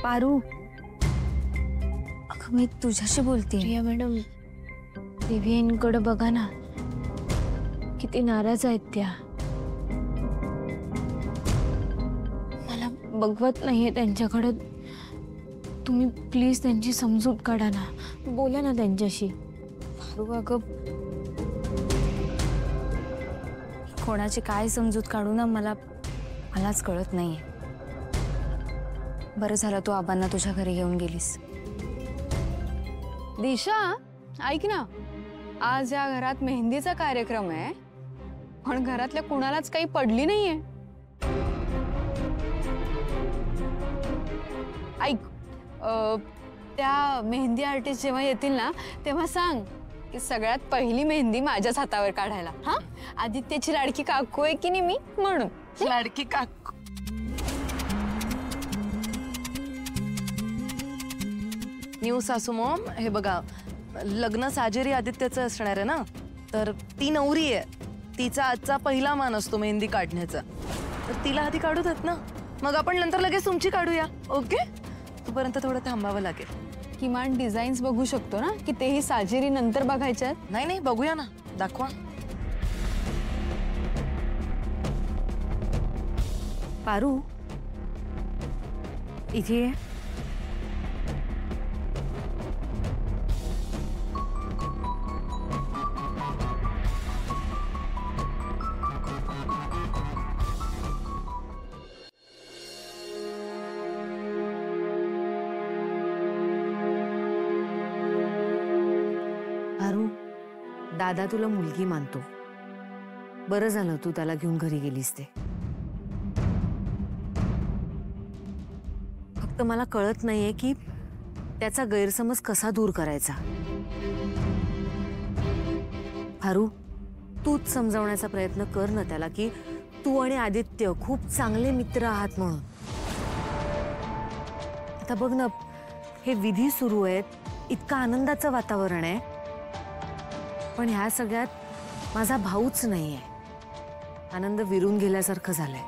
पारू, अगं मी तुझ्याशी बोलते. रिया मॅडम, देवींकडे बघा ना, किती नाराज आहेत त्या. मला बघवत नाहीये त्यांच्याकडे. तुम्ही प्लीज त्यांची समजूत काढा ना, बोला ना त्यांच्याशी. पारू अगं, कोणाची काय समजूत काढू ना मलाच कळत नाहीये. बरं झालं तू आबांना तुझ्या घरी घेऊन गेलीस. दिशा, ऐक ना, आज या घरात मेहंदीचा कार्यक्रम आहे, पण घरातल्या कुणालाच काही पडली नाहीये. ऐक, त्या मेहंदी आर्टिस्ट जेव्हा येतील ना तेव्हा सांग की सगळ्यात पहिली मेहंदी माझ्याच हातावर काढायला. हा, आदित्यची लाडकी काकू आहे की नाही मी, म्हणून. लाडकी काकू. न्यू सासू मॉम, हे बघा, लग्न साजेरी आदित्यचं असणार आहे ना, तर ती नवरी आहे, तिचा आजचा पहिला मान असतो मेहंदी काढण्याचा, तर तिला आधी काढू देत ना, मग आपण नंतर लगेच तुमची काढूया. ओके, तोपर्यंत थोडं थांबावं लागेल. किमान डिझाईन्स बघू शकतो ना, की तेही साजेरी नंतर बघायच्या आहेत. नाही बघूया ना, दाखवा. पारू, इथे ये. पारू, दादा तुला मुलगी मानतो. बरं झालं तू त्याला घेऊन घरी गेलीस ते. फक्त मला कळत नाहीये की त्याचा गैरसमज कसा दूर करायचा. पारू, तूच समजावण्याचा प्रयत्न कर ना त्याला की तू आणि आदित्य खूप चांगले मित्र आहात म्हणून. आता बघ ना, हे विधी सुरू आहेत, इतकं आनंदाचं वातावरण आहे, पण ह्या सगळ्यात माझा भाऊच नाहीये. आनंद विरून गेल्यासारखं झालंय.